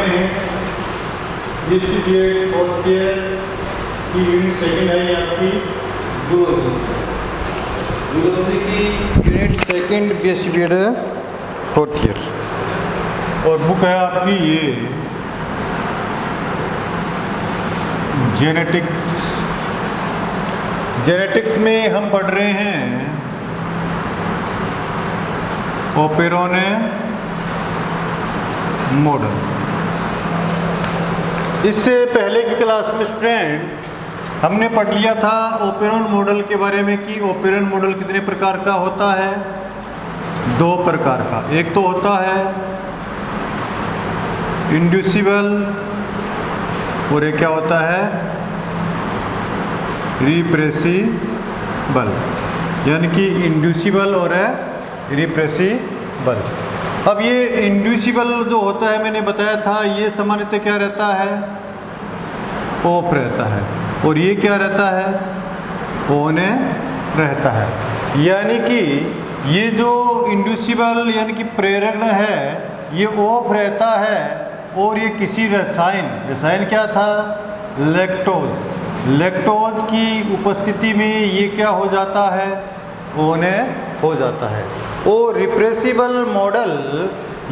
रहे हैं BSc fourth year की यूनिट सेकंड आई आपकी जूलॉजी की unit second BSc fourth year. और बुक है आपकी ये जेनेटिक्स में हम पढ़ रहे हैं ओपेरोन मॉडल। इससे पहले की क्लास में स्टूडेंट हमने पढ़ लिया था ओपेरोन मॉडल के बारे में कि ओपेरोन मॉडल कितने प्रकार का होता है। 2 प्रकार का, एक तो होता है इंड्यूसिबल और एक क्या होता है रिप्रेसिबल, यानी कि इंड्यूसिबल और रिप्रेसिबल। अब ये इंड्यूसिबल जो होता है मैंने बताया था ये सामान्यतः क्या रहता है, ऑफ रहता है, और ये क्या रहता है, ऑन रहता है। यानी कि ये जो इंड्यूसिबल यानी कि प्रेरण है ये ऑफ रहता है और ये किसी रसायन क्या था, लैक्टोज की उपस्थिति में ये क्या हो जाता है, ऑन हो जाता है। और रिप्रेसिबल मॉडल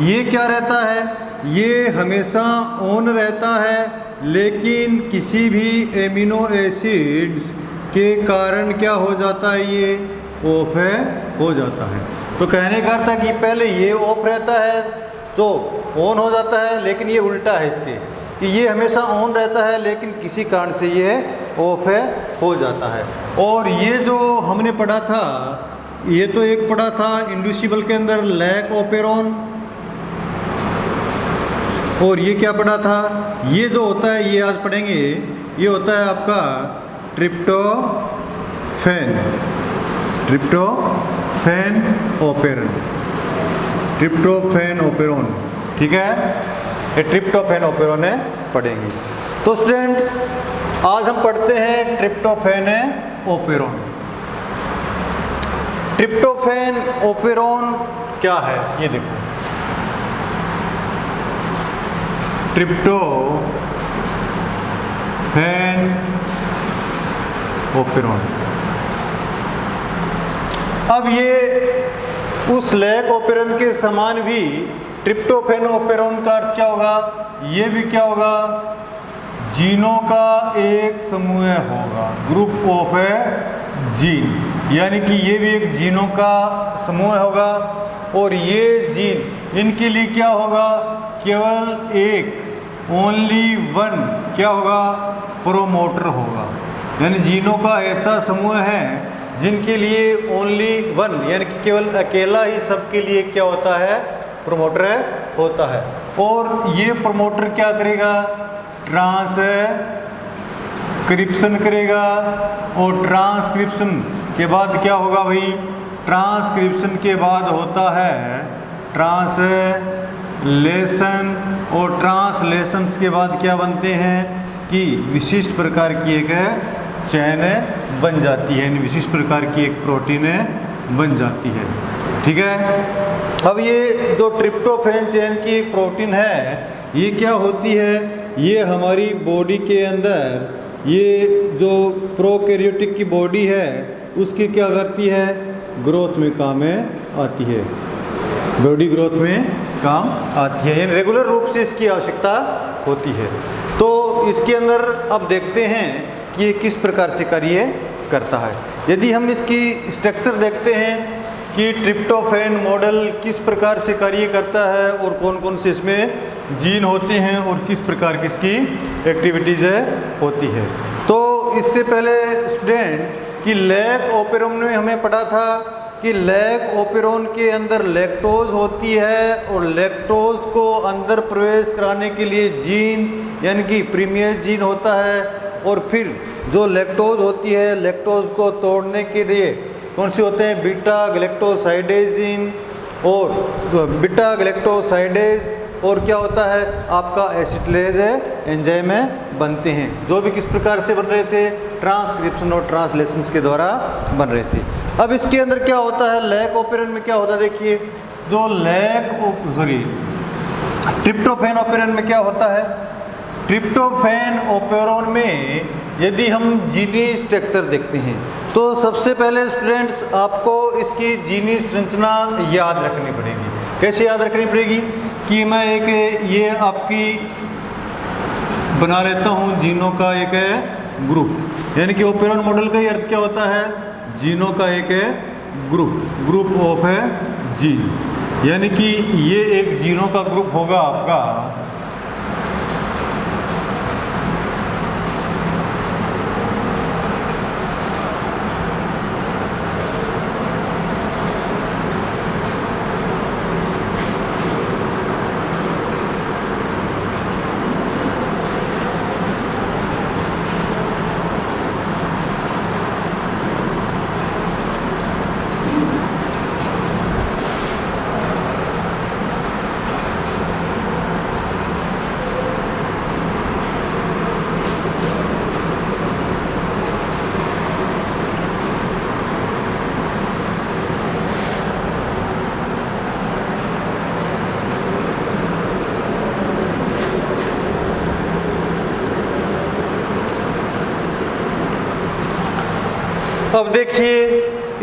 ये क्या रहता है, ये हमेशा ऑन रहता है लेकिन किसी भी एमिनो एसिड्स के कारण क्या हो जाता है, ये ऑफ हो जाता है। तो कहने का अर्थ है कि पहले ये ऑफ रहता है तो ऑन हो जाता है, लेकिन ये उल्टा है इसके कि ये हमेशा ऑन रहता है लेकिन किसी कारण से ये ऑफ हो जाता है। और ये जो हमने पढ़ा था ये तो एक पढ़ा था इंड्यूसिबल के अंदर लैक ओपेरोन, और ये क्या पढ़ा था, ये जो होता है ये आज पढ़ेंगे, ये होता है आपका ट्रिप्टोफैन ओपेरोन, ठीक है। ये ट्रिप्टोफैन ओपेरोन पढ़ेंगे। तो स्टूडेंट्स आज हम पढ़ते हैं ट्रिप्टोफैन ओपेरोन। ट्रिप्टोफैन ओपेरोन क्या है ये देखो, ट्रिप्टोफैन ओपेरोन। अब ये उस लैक ओपेरोन के समान भी ट्रिप्टोफैन ओपेरोन का अर्थ क्या होगा, ये भी क्या होगा, जीनों का एक समूह होगा, ग्रुप ऑफ जीन, यानी कि ये भी एक जीनों का समूह होगा। और ये जीन इनके लिए क्या होगा, केवल एक ओनली वन क्या होगा, प्रोमोटर होगा। यानी जीनों का ऐसा समूह है जिनके लिए ओनली वन यानी कि केवल अकेला ही सबके लिए क्या होता है, प्रोमोटर होता है। और ये प्रोमोटर क्या करेगा, ट्रांसक्रिप्शन करेगा, और ट्रांसक्रिप्शन के बाद क्या होगा भाई, ट्रांसक्रिप्शन के बाद होता है ट्रांसलेशन, और ट्रांसलेशंस के बाद क्या बनते हैं कि विशिष्ट प्रकार की एक चैन बन जाती है, विशिष्ट प्रकार की एक प्रोटीन बन जाती है, ठीक है। अब ये जो ट्रिप्टोफैन चैन की एक प्रोटीन है ये क्या होती है, ये हमारी बॉडी के अंदर ये जो प्रोकैरियोटिक की बॉडी है उसकी क्या करती है, ग्रोथ में काम आती है, बॉडी ग्रोथ में काम आती है, यानी रेगुलर रूप से इसकी आवश्यकता होती है। तो इसके अंदर अब देखते हैं कि ये किस प्रकार से कार्य करता है। यदि हम इसकी स्ट्रक्चर देखते हैं कि ट्रिप्टोफैन मॉडल किस प्रकार से कार्य करता है और कौन कौन से इसमें जीन होते हैं और किस प्रकार की इसकी एक्टिविटीज़ होती है। तो इससे पहले स्टूडेंट कि लैक ओपेरोन में हमें पढ़ा था कि लैक ओपेरोन के अंदर लैक्टोज होती है और लैक्टोज को अंदर प्रवेश कराने के लिए जीन यानी कि प्रीमियस जीन होता है, और फिर जो लैक्टोज होती है लैक्टोज को तोड़ने के लिए कौन से होते हैं, बीटा गैलेक्टोसाइडेजिन और बीटा गैलेक्टोसाइडेज, और क्या होता है आपका एसिटिलेज एंजाइम बनते हैं, जो भी किस प्रकार से बन रहे थे, ट्रांसक्रिप्शन और ट्रांसलेशंस के द्वारा बन रहे थे। अब इसके अंदर क्या होता है, लैक ओपेरोन में क्या होता है, देखिए जो ट्रिप्टोफैन ओपेरॉन में क्या होता है? ट्रिप्टोफैन ओपेरॉन में यदि हम जीनी स्ट्रक्चर देखते हैं तो सबसे पहले स्टूडेंट्स आपको इसकी जीनी संरचना याद रखनी पड़ेगी। कैसे याद रखनी पड़ेगी कि मैं एक ये आपकी बना लेता हूँ जीनों का एक ग्रुप, यानी कि ओपेरॉन मॉडल का अर्थ क्या होता है? जीनों का एक ग्रुप ऑफ जीन, यानी कि ये एक जीनों का ग्रुप होगा आपका। अब देखिए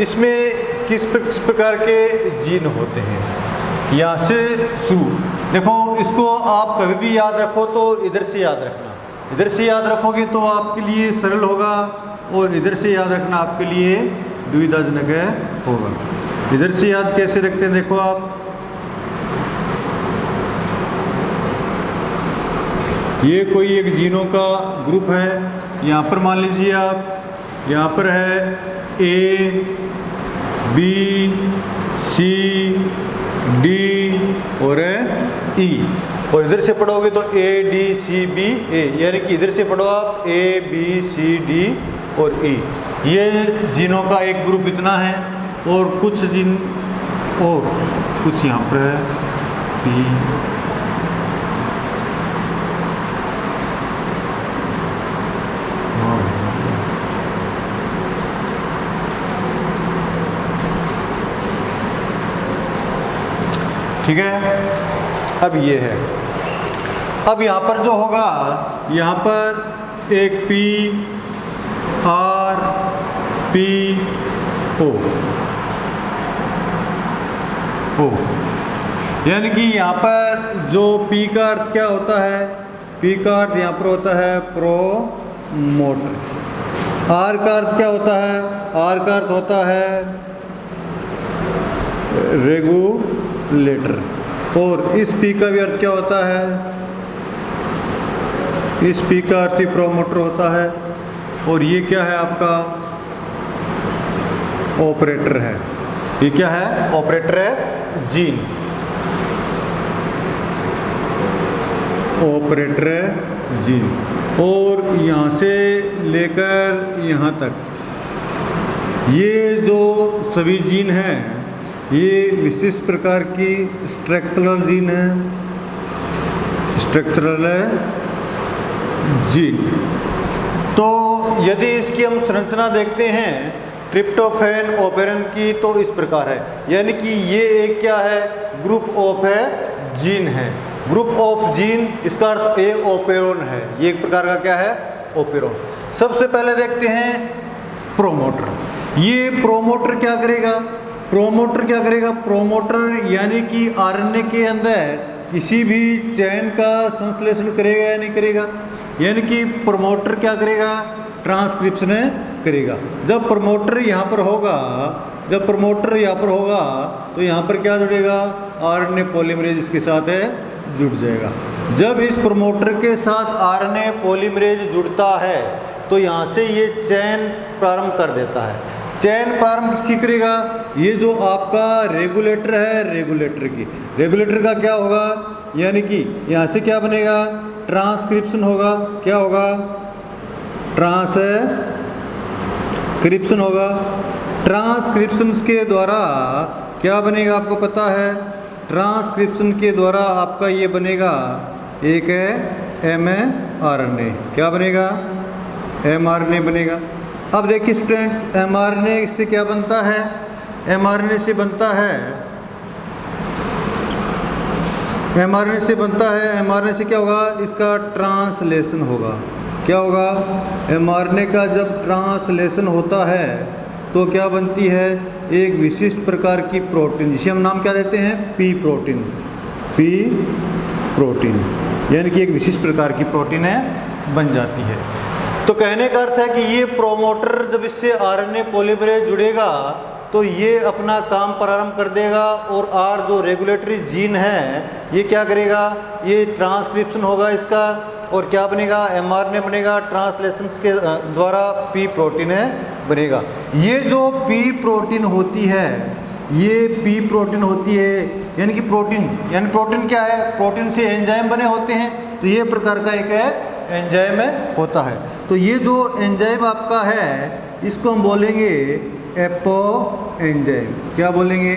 इसमें किस प्रकार के जीन होते हैं। यहाँ से शुरू देखो, इसको आप कभी भी याद रखो तो इधर से याद रखना, इधर से याद रखोगे तो आपके लिए सरल होगा, और इधर से याद रखना आपके लिए दुविधाजनक होगा। इधर से याद कैसे रखते हैं देखो आप, ये कोई एक जीनों का ग्रुप है। यहाँ पर मान लीजिए आप, यहाँ पर है A, B, C, D और E, और इधर से पढ़ोगे तो A, D, C, B, A, यानी कि इधर से पढ़ो आप A, B, C, D और E। ये जीनों का एक ग्रुप इतना है, और कुछ जीन और कुछ यहाँ पर है P, ठीक है। अब ये है, अब यहाँ पर जो होगा, यहाँ पर एक P, R, P, O, यानी कि यहाँ पर जो P का अर्थ क्या होता है? P का अर्थ यहाँ पर होता है प्रोमोटर। R का अर्थ क्या होता है? R का अर्थ होता है रेगुलेटर, और इस P का भी अर्थ क्या होता है? इस P का अर्थ ही प्रोमोटर होता है, और ये क्या है आपका? ऑपरेटर है। ये क्या है? ऑपरेटर है जीन, ऑपरेटर है जीन। और यहाँ से लेकर यहाँ तक ये जो सभी जीन हैं, ये विशिष्ट प्रकार की स्ट्रक्चरल जीन है, स्ट्रक्चरल जीन। तो यदि इसकी हम संरचना देखते हैं ट्रिप्टोफैन ओपेरॉन की, तो इस प्रकार है, यानी कि ये एक क्या है? ग्रुप ऑफ जीन है, ग्रुप ऑफ जीन, इसका अर्थ ए ओपेरॉन है। ये एक प्रकार का क्या है? ओपेरॉन। सबसे पहले देखते हैं प्रोमोटर। ये प्रोमोटर क्या करेगा? प्रोमोटर क्या करेगा? प्रोमोटर यानी कि आरएनए के अंदर किसी भी चैन का संश्लेषण करेगा या नहीं करेगा? यानी कि प्रोमोटर क्या करेगा? ट्रांसक्रिप्शन करेगा। जब प्रमोटर यहाँ पर होगा, जब प्रमोटर यहाँ पर होगा तो यहाँ पर क्या जुड़ेगा? आरएनए पॉलीमरेज इसके साथ जुड़ जाएगा। जब इस प्रमोटर के साथ आरएनए पॉलीमरेज जुड़ता है तो यहाँ से ये चैन प्रारंभ कर देता है। चैन प्रारंभ किसकी करेगा? ये जो आपका रेगुलेटर है, रेगुलेटर की, रेगुलेटर का क्या होगा? यानी कि यहाँ से क्या बनेगा? ट्रांसक्रिप्शन होगा। क्या होगा? ट्रांसक्रिप्शन होगा। ट्रांसक्रिप्शन के द्वारा क्या बनेगा आपको पता है? ट्रांसक्रिप्शन के द्वारा आपका ये बनेगा एक mRNA। क्या बनेगा? mRNA बनेगा। अब देखिए स्टूडेंट्स, mRNA से क्या बनता है? mRNA से बनता है mRNA से बनता है। mRNA से क्या होगा, इसका ट्रांसलेशन होगा। क्या होगा, mRNA का जब ट्रांसलेशन होता है तो क्या बनती है, एक विशिष्ट प्रकार की प्रोटीन, जिसे हम नाम क्या देते हैं, पी प्रोटीन। पी प्रोटीन यानी कि एक विशिष्ट प्रकार की प्रोटीन है बन जाती है। तो कहने का अर्थ है कि ये प्रोमोटर जब इससे आरएनए पॉलीमरेज जुड़ेगा तो ये अपना काम प्रारंभ कर देगा, और आर जो रेगुलेटरी जीन है ये क्या करेगा, ये ट्रांसक्रिप्शन होगा इसका, और क्या बनेगा, एमआरएनए बनेगा, ट्रांसलेशन के द्वारा पी प्रोटीन बनेगा। ये जो पी प्रोटीन होती है, ये पी प्रोटीन होती है, यानी कि प्रोटीन क्या है, प्रोटीन से एंजाइम बने होते हैं, तो ये प्रकार का एक एंजाइम होता है। तो ये जो एंजाइम आपका है इसको हम बोलेंगे एपो एंजाइम। क्या बोलेंगे,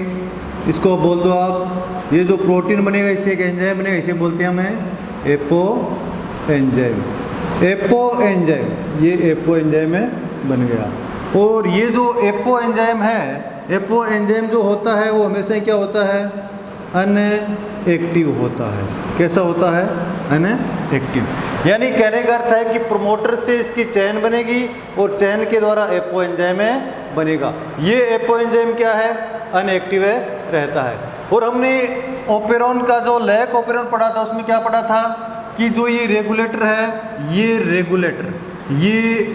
इसको बोल दो आप, ये जो प्रोटीन बनेगा इससे एक एंजाइम बनेगा, इसे बोलते हैं हमें एपो एंजाइम। एपो एंजाइम, ये एपो एंजाइम बन गया। और ये जो एपो एंजाइम है, एपो एंजाइम जो होता है वो हमेशा क्या होता है, अनएक्टिव होता है। कैसा होता है, अनएक्टिव। यानी कहने का अर्थ है कि प्रोमोटर से इसकी चेन बनेगी और चेन के द्वारा एपो एंजाइम बनेगा। ये एपो एंजाइम क्या है, अनएक्टिव रहता है। और हमने ओपेरॉन का जो लैक ओपेरॉन पढ़ा था उसमें क्या पढ़ा था कि जो ये रेगुलेटर है, ये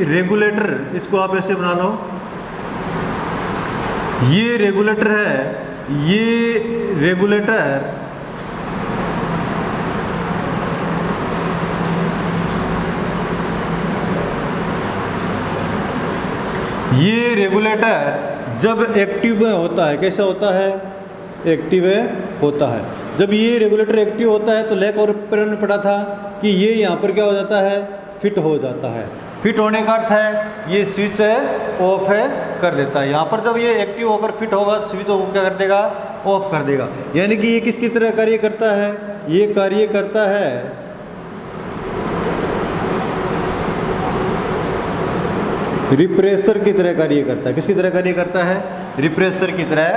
रेगुलेटर इसको आप ऐसे बना लो, ये रेगुलेटर है, ये रेगुलेटर जब एक्टिव में होता है, कैसा होता है, एक्टिव होता है। जब ये रेगुलेटर एक्टिव होता है तो लैक ओपेरॉन में पढ़ा था कि ये यहाँ पर क्या हो जाता है, फिट हो जाता है। फिट होने का अर्थ है ये स्विच ऑफ कर देता है। यहाँ पर जब ये एक्टिव होकर फिट होगा स्विच ऑफ क्या कर देगा, ऑफ कर देगा। यानी कि ये किसकी तरह कार्य करता है, ये कार्य करता है रिप्रेसर की तरह कार्य करता है। किसकी तरह कार्य करता है, रिप्रेसर की तरह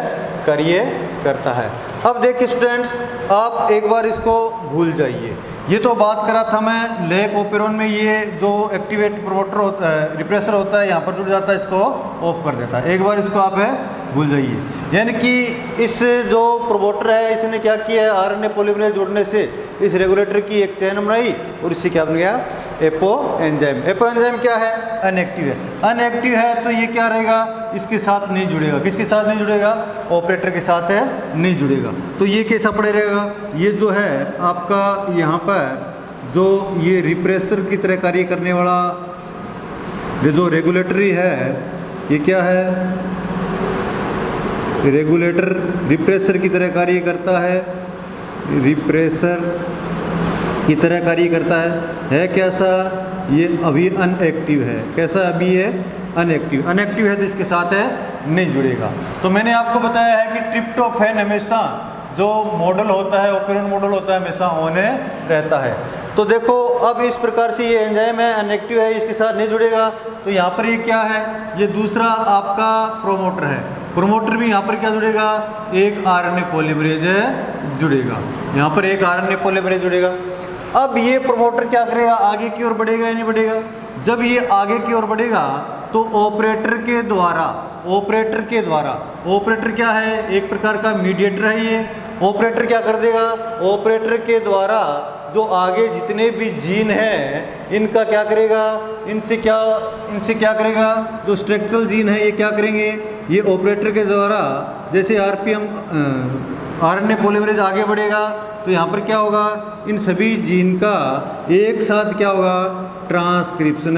कार्य करता है। अब देखिए स्टूडेंट्स, आप एक बार इसको भूल जाइए। ये तो बात करा था मैं लैक ओपेरॉन में, ये जो एक्टिवेट प्रोमोटर होता है, रिप्रेसर होता है, यहाँ पर जुड़ जाता है, इसको ऑफ कर देता है। एक बार इसको आप भूल जाइए। यानी कि इस जो प्रोमोटर है इसने क्या किया है, आरएनए पॉलीमरेज जोड़ने से इस रेगुलेटर की एक चेन बनाई और इससे क्या बन गया, एपो एंजाइम। एपो एंजाइम क्या है, अनएक्टिव है। अनएक्टिव है तो ये क्या रहेगा, इसके साथ नहीं जुड़ेगा। किसके साथ नहीं जुड़ेगा, ऑपरेटर के साथ नहीं जुड़ेगा। तो ये कैसा पड़े रहेगा, ये जो है आपका यहाँ पर जो ये रिप्रेसर की तरह कार्य करने वाला जो रेगुलेटरी है, ये क्या है, रेगुलेटर रिप्रेसर की तरह कार्य करता है, रिप्रेसर की तरह कार्य करता है कैसा, ये अभी अनएक्टिव है। कैसा, अभी ये अनएक्टिव है तो इसके साथ नहीं जुड़ेगा। तो मैंने आपको बताया है कि ट्रिप्टोफैन हमेशा जो मॉडल होता है, ओपेरॉन मॉडल होता है, हमेशा होने रहता है। तो देखो अब इस प्रकार से ये एंजाइम है, अनएक्टिव है, इसके साथ नहीं जुड़ेगा। तो यहाँ पर ये क्या है, ये दूसरा आपका प्रोमोटर है। प्रोमोटर भी यहाँ पर क्या जुड़ेगा, एक आरएनए पॉलीमरेज जुड़ेगा। यहाँ पर एक आरएनए पॉलीमरेज जुड़ेगा। अब ये प्रोमोटर क्या करेगा, आगे की ओर बढ़ेगा या नहीं बढ़ेगा। जब ये आगे की ओर बढ़ेगा तो ऑपरेटर के द्वारा, ऑपरेटर क्या है, एक प्रकार का मीडिएटर है ये। ऑपरेटर क्या कर देगा, ऑपरेटर के द्वारा जो आगे जितने भी जीन हैं इनका क्या करेगा, इनसे क्या करेगा, जो स्ट्रक्चरल जीन है ये क्या करेंगे, ये ऑपरेटर के द्वारा जैसे आरएनए पॉलीमरेज आगे बढ़ेगा तो यहाँ पर क्या होगा, इन सभी जीन का एक साथ क्या होगा, ट्रांसक्रिप्शन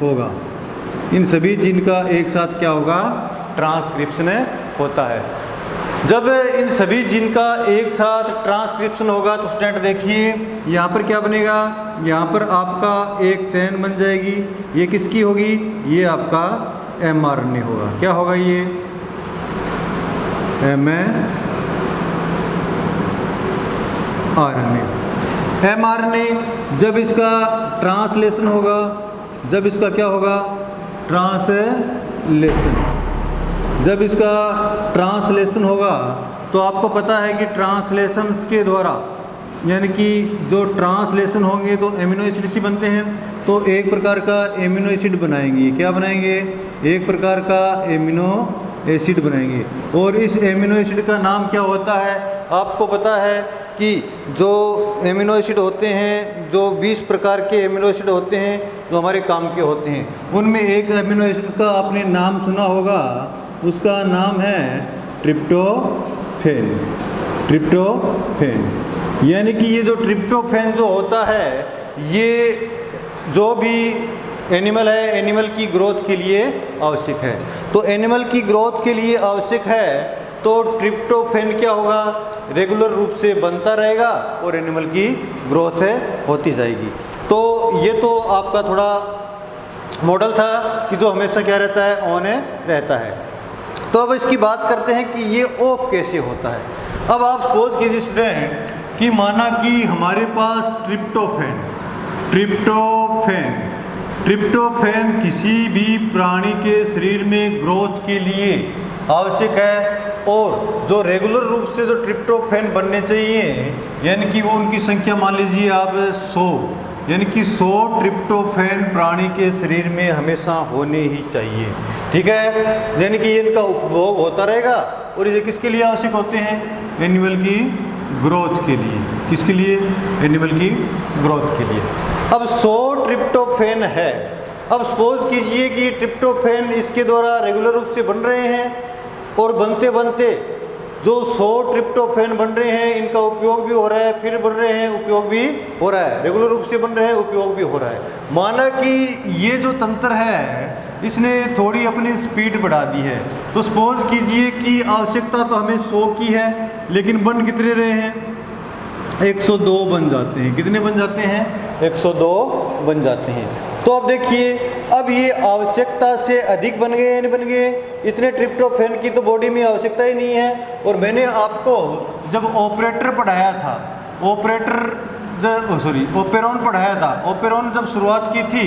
होगा। इन सभी जीन का एक साथ क्या होगा, ट्रांसक्रिप्शन होता है। जब इन सभी जीन का एक साथ ट्रांसक्रिप्शन होगा तो स्टूडेंट देखिए यहाँ पर क्या बनेगा, यहाँ पर आपका एक चेन बन जाएगी। ये किसकी होगी, ये आपका एमआरएनए होगा। क्या होगा, ये एमआरएनए। जब इसका ट्रांसलेशन होगा, जब इसका क्या होगा, ट्रांसलेशन, जब इसका ट्रांसलेशन होगा तो आपको पता है कि ट्रांसलेशंस के द्वारा यानी कि जो ट्रांसलेशन होंगे तो एमिनो एसिड से बनते हैं, तो एक प्रकार का एमिनो एसिड बनाएंगे। क्या बनाएंगे? एक प्रकार का एमिनो एसिड बनाएंगे। और इस एमिनो एसिड का नाम क्या होता है? आपको पता है कि जो एमिनो एसिड होते हैं, जो 20 प्रकार के एमिनो एसिड होते हैं जो हमारे काम के होते हैं, उनमें एक एमिनो एसिड का आपने नाम सुना होगा, उसका नाम है ट्रिप्टोफैन। ट्रिप्टोफैन यानी कि ये जो ट्रिप्टोफैन जो होता है, ये जो भी एनिमल है, एनिमल की ग्रोथ के लिए आवश्यक है। तो एनिमल की ग्रोथ के लिए आवश्यक है तो ट्रिप्टोफैन क्या होगा? रेगुलर रूप से बनता रहेगा और एनिमल की ग्रोथ होती जाएगी। तो ये तो आपका थोड़ा मॉडल था कि जो हमेशा क्या रहता है? ऑन रहता है। तो अब इसकी बात करते हैं कि ये ऑफ कैसे होता है। अब आप सपोज कीजिए स्टूडेंट कि माना कि हमारे पास ट्रिप्टोफैन किसी भी प्राणी के शरीर में ग्रोथ के लिए आवश्यक है, और जो रेगुलर रूप से जो ट्रिप्टोफैन बनने चाहिए, यानी कि वो उनकी संख्या मान लीजिए आप 100, यानी कि 100 ट्रिप्टोफैन प्राणी के शरीर में हमेशा होने ही चाहिए। ठीक है, यानी कि इनका उपभोग होता रहेगा। और ये किसके लिए आवश्यक होते हैं? एनिमल की ग्रोथ के लिए। किसके लिए? एनिमल की ग्रोथ के लिए। अब 100 ट्रिप्टोफैन है। अब सपोज कीजिए कि ट्रिप्टोफैन इसके द्वारा रेगुलर रूप से बन रहे हैं, और बनते बनते जो 100 ट्रिप्टोफैन बन रहे हैं, इनका उपयोग भी हो रहा है, फिर बन रहे हैं, उपयोग भी हो रहा है, रेगुलर रूप से बन रहे हैं, उपयोग भी हो रहा है। माना कि ये जो तंत्र है इसने थोड़ी अपनी स्पीड बढ़ा दी है। तो सपोज कीजिए कि आवश्यकता तो हमें 100 की है, लेकिन बन कितने रहे हैं? 102 बन जाते हैं। कितने बन जाते हैं? 102 बन जाते हैं। तो अब देखिए, अब ये आवश्यकता से अधिक बन गए या नहीं बन गए? इतने ट्रिप्टोफैन की तो बॉडी में आवश्यकता ही नहीं है। और मैंने आपको जब ऑपरेटर पढ़ाया था, ओपेरॉन पढ़ाया था, ओपेरॉन जब शुरुआत की थी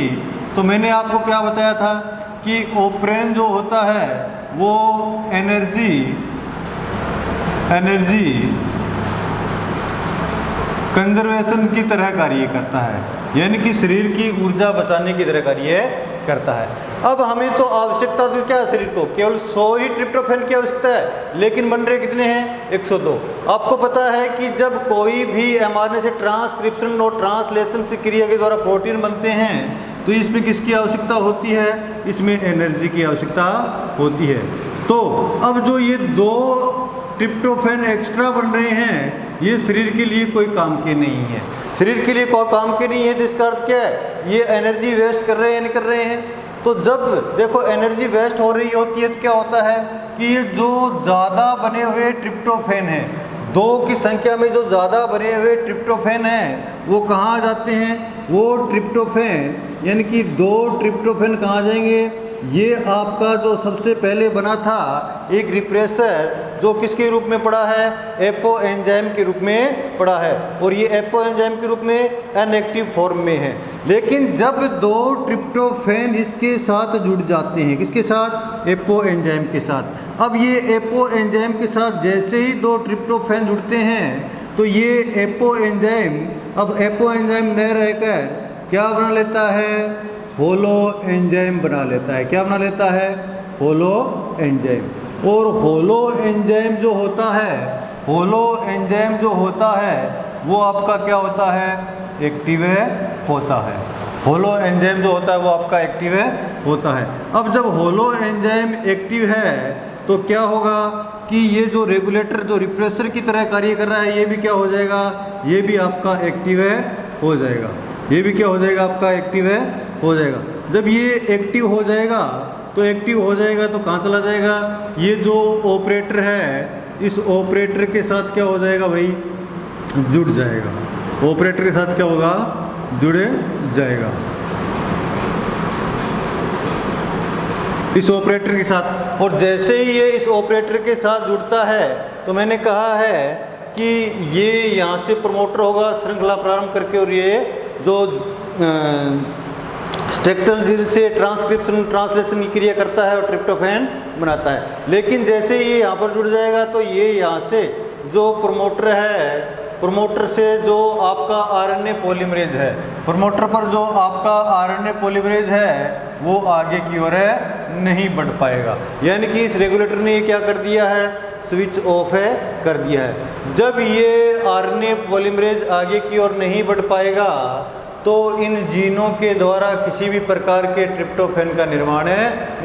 तो मैंने आपको क्या बताया था कि ओपेरॉन जो होता है वो एनर्जी कंजर्वेशन की तरह कार्य करता है, यानी कि शरीर की ऊर्जा बचाने की तरह कार्य करता है। अब हमें तो आवश्यकता तो क्या है? शरीर को केवल 100 ही ट्रिप्टोफैन की आवश्यकता है, लेकिन बन रहे कितने हैं? 102। आपको पता है कि जब कोई भी mRNA से ट्रांसक्रिप्शन और ट्रांसलेशन की क्रिया के द्वारा प्रोटीन बनते हैं, तो इसमें किसकी आवश्यकता होती है? इसमें एनर्जी की आवश्यकता होती है। तो अब जो ये 2 ट्रिप्टोफैन एक्स्ट्रा बन रहे हैं, ये शरीर के लिए कोई काम के नहीं है। शरीर के लिए कोई काम के नहीं है, तो इसका अर्थ क्या है? ये एनर्जी वेस्ट कर रहे हैं या नहीं कर रहे हैं? तो जब देखो एनर्जी वेस्ट हो रही होती है तो क्या होता है कि ये जो ज़्यादा बने हुए ट्रिप्टोफैन हैं, 2 की संख्या में जो ज़्यादा बने हुए ट्रिप्टोफैन हैं, वो कहाँ जाते हैं? वो ट्रिप्टोफैन यानी कि 2 ट्रिप्टोफैन कहाँ जाएंगे? ये आपका जो सबसे पहले बना था एक रिप्रेसर, जो किसके रूप में पड़ा है? एपो एंजाइम के रूप में पड़ा है, और ये एपो एंजाइम के रूप में इनएक्टिव फॉर्म में है। लेकिन जब 2 ट्रिप्टोफैन इसके साथ जुड़ जाते हैं, किसके साथ? एपो एंजाइम के साथ। अब ये एपो एंजाइम के साथ जैसे ही 2 ट्रिप्टोफैन जुड़ते हैं, तो ये एपो एंजाइम अब एपो एंजाइम न रहकर क्या बना लेता है? होलो एंजाइम बना लेता है। क्या बना लेता है? Holo enzyme. और होलो एंजाइम जो होता है, वो आपका क्या होता है? एक्टिव होता है। होलो एंजाइम जो होता है वो आपका एक्टिव होता है। अब जब होलो एंजाइम एक्टिव है तो क्या होगा कि ये जो रेगुलेटर जो रिप्रेसर की तरह कार्य कर रहा है, ये भी क्या हो जाएगा? ये भी आपका एक्टिव हो जाएगा। ये भी क्या हो जाएगा? आपका एक्टिव हो जाएगा। जब ये एक्टिव हो जाएगा तो कहाँ चला जाएगा? ये जो ऑपरेटर है, इस ऑपरेटर के साथ क्या हो जाएगा भाई? जुड़ जाएगा। ऑपरेटर के साथ क्या होगा? जुड़ जाएगा। इस ऑपरेटर के साथ। और जैसे ही ये इस ऑपरेटर के साथ जुड़ता है, तो मैंने कहा है कि ये यहाँ से प्रमोटर होगा श्रृंखला प्रारंभ करके, और ये जो स्ट्रक्चरल से ट्रांसक्रिप्शन ट्रांसलेशन की क्रिया करता है और ट्रिप्टोफैन बनाता है। लेकिन जैसे ये यहाँ पर जुड़ जाएगा तो ये यहाँ से जो प्रमोटर है प्रमोटर से जो आपका आरएनए पॉलीमरेज है, प्रमोटर पर जो आपका आरएनए पॉलीमरेज है वो आगे की ओर है नहीं बढ़ पाएगा। यानी कि इस रेगुलेटर ने ये क्या कर दिया है, स्विच ऑफ है कर दिया है। जब ये आरएनए पॉलीमरेज आगे की ओर नहीं बढ़ पाएगा तो इन जीनों के द्वारा किसी भी प्रकार के ट्रिप्टोफैन का निर्माण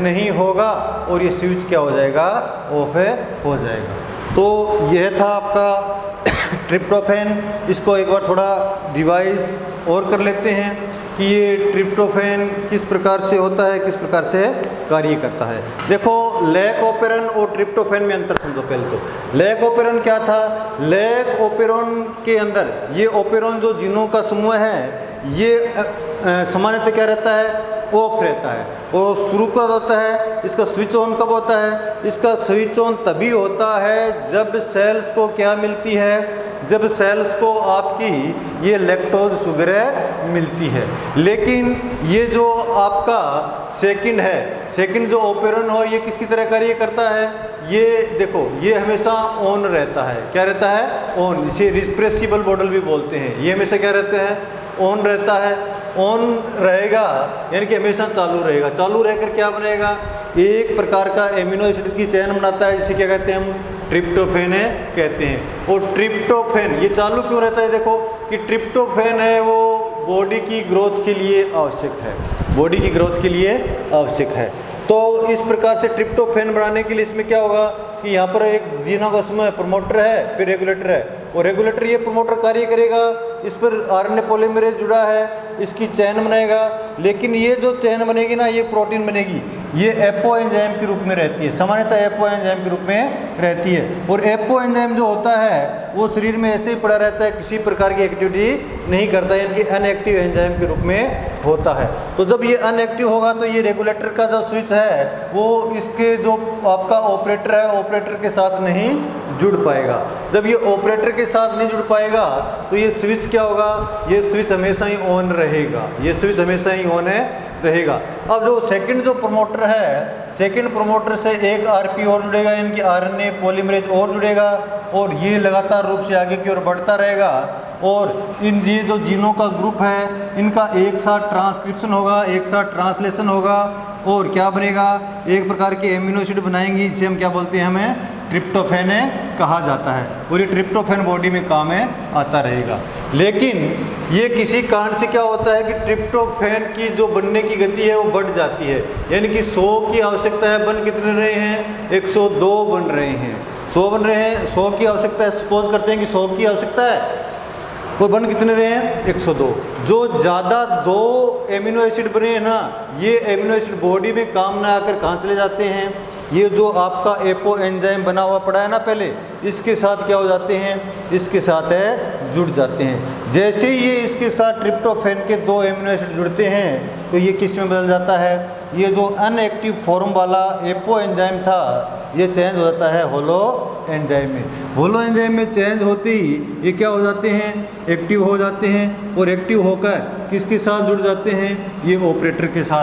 नहीं होगा और ये स्विच क्या हो जाएगा, ऑफ हो जाएगा। तो यह था आपका ट्रिप्टोफैन। इसको एक बार थोड़ा रिवाइज और कर लेते हैं कि ये ट्रिप्टोफैन किस प्रकार से होता है, किस प्रकार से कार्य करता है। देखो लैक ओपेरन और ट्रिप्टोफैन में अंतर समझो। पहले तो लैक ओपेरन क्या था, लैक ओपेरन के अंदर ये ओपेरन जो जीनों का समूह है ये सामान्यतः क्या रहता है, ऑफ रहता है और शुरू कब होता है, इसका स्विच ऑन कब होता है, इसका स्विच ऑन तभी होता है जब सेल्स को क्या मिलती है, जब सेल्स को आपकी ये लैक्टोज शुगर मिलती है। लेकिन ये जो आपका सेकंड है, सेकंड जो ओपेरन हो ये किसकी तरह कार्य करता है, ये देखो ये हमेशा ऑन रहता है। क्या रहता है, ऑन। इसे रिप्रेसिबल मॉडल भी बोलते हैं। ये हमेशा क्या रहता है, ऑन रहता है। ऑन रहेगा यानी कि हमेशा चालू रहेगा। चालू रहकर क्या बनेगा, एक प्रकार का एमिनो एसिड की चेन बनाता है जिसे क्या कहते हैं हम, ट्रिप्टोफैन कहते हैं। और ट्रिप्टोफैन ये चालू क्यों रहता है, देखो कि ट्रिप्टोफैन है वो बॉडी की ग्रोथ के लिए आवश्यक है, बॉडी की ग्रोथ के लिए आवश्यक है। तो इस प्रकार से ट्रिप्टोफैन बनाने के लिए इसमें क्या होगा कि यहाँ पर एक जीनों का समूह प्रमोटर है, फिर रेगुलेटर है और रेगुलेटर ये प्रमोटर कार्य करेगा, इस पर आरएनए पॉलीमरेज जुड़ा है, इसकी चेन बनाएगा। लेकिन ये जो चेन बनेगी ना, ये प्रोटीन बनेगी, ये एपो एंजाइम के रूप में रहती है, सामान्यतः एपो एंजाइम के रूप में रहती है। और एपो एंजाइम जो होता है वो शरीर में ऐसे ही पड़ा रहता है, किसी प्रकार की एक्टिविटी नहीं करता, यानी कि अनएक्टिव एंजाइम के रूप में होता है। तो जब ये अनएक्टिव होगा तो ये रेगुलेटर का जो स्विच है वो इसके जो आपका ऑपरेटर है, ऑपरेटर के साथ नहीं जुड़ पाएगा। जब ये ऑपरेटर के साथ नहीं जुड़ पाएगा तो ये स्विच क्या होगा, ये स्विच हमेशा ही ऑन रहेगा, ये स्विच हमेशा ही ऑन रहेगा। अब जो सेकंड जो प्रमोटर है, सेकंड प्रमोटर से एक आरपी और जुड़ेगा, यानी कि आरएनए पॉलीमरेज और जुड़ेगा और ये लगातार रूप से आगे की ओर बढ़ता रहेगा। और इन ये जो जीनों का ग्रुप है इनका एक साथ ट्रांसक्रिप्शन होगा, एक साथ ट्रांसलेशन होगा और क्या बनेगा, एक प्रकार के एमिनो एसिड बनाएंगे जिसे हम क्या बोलते हैं, हमें ट्रिप्टोफैन कहा जाता है। और ये ट्रिप्टोफैन बॉडी में काम आता रहेगा। लेकिन ये किसी कारण से क्या होता है कि ट्रिप्टोफैन की जो बनने की गति है वो बढ़ जाती है, यानी कि 100 की आवश्यकता है, बन कितने रहे हैं, 102 बन रहे हैं, 100 बन रहे हैं, 100 की आवश्यकता है, सपोज करते हैं कि 100 की आवश्यकता है, वो बन कितने रहे हैं, 102। जो ज़्यादा 2 एमिनो एसिड बने हैं ना, ये एमिनो एसिड बॉडी में काम ना आकर कहाँ चले जाते हैं, ये जो आपका एपो एंजाइम बना हुआ पड़ा है ना पहले, इसके साथ क्या हो जाते हैं, इसके साथ जुड़ जाते हैं। जैसे ही ये इसके साथ ट्रिप्टोफैन के 2 एमिनो एसिड जुड़ते हैं तो ये किस में बदल जाता है, ये जो अनएक्टिव फॉर्म वाला एपो एंजाइम था ये चेंज हो जाता है होलो एंजाइम में। होलो एंजाइम में चेंज होते ही ये क्या हो जाते हैं, एक्टिव हो जाते हैं और एक्टिव होकर किसके साथ जुड़ जाते हैं, ये ऑपरेटर के साथ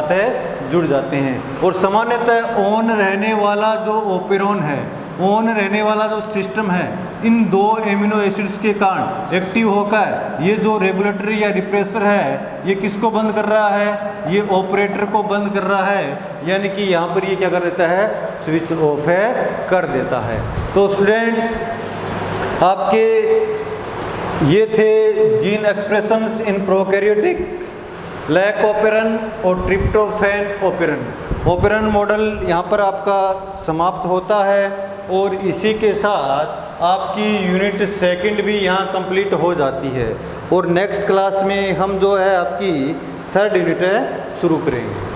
जुड़ जाते हैं। और सामान्यतः ऑन रहने वाला जो ओपेरॉन है, ऑन रहने वाला जो सिस्टम है, इन 2 एमिनो एसिड्स के कारण एक्टिव होकर ये जो रेगुलेटर या रिप्रेसर है ये किसको बंद कर रहा है, ये ऑपरेटर को बंद कर रहा है, यानी कि यहाँ पर ये क्या कर देता है, स्विच ऑफ कर देता है। तो स्टूडेंट्स आपके ये थे gene expressions in prokaryotic, lac operon और ट्रिप्टोफैन ओपेरन। ओपेरन मॉडल यहाँ पर आपका समाप्त होता है और इसी के साथ आपकी यूनिट सेकंड भी यहाँ कंप्लीट हो जाती है। और नेक्स्ट क्लास में हम जो है आपकी 3rd यूनिट शुरू करेंगे।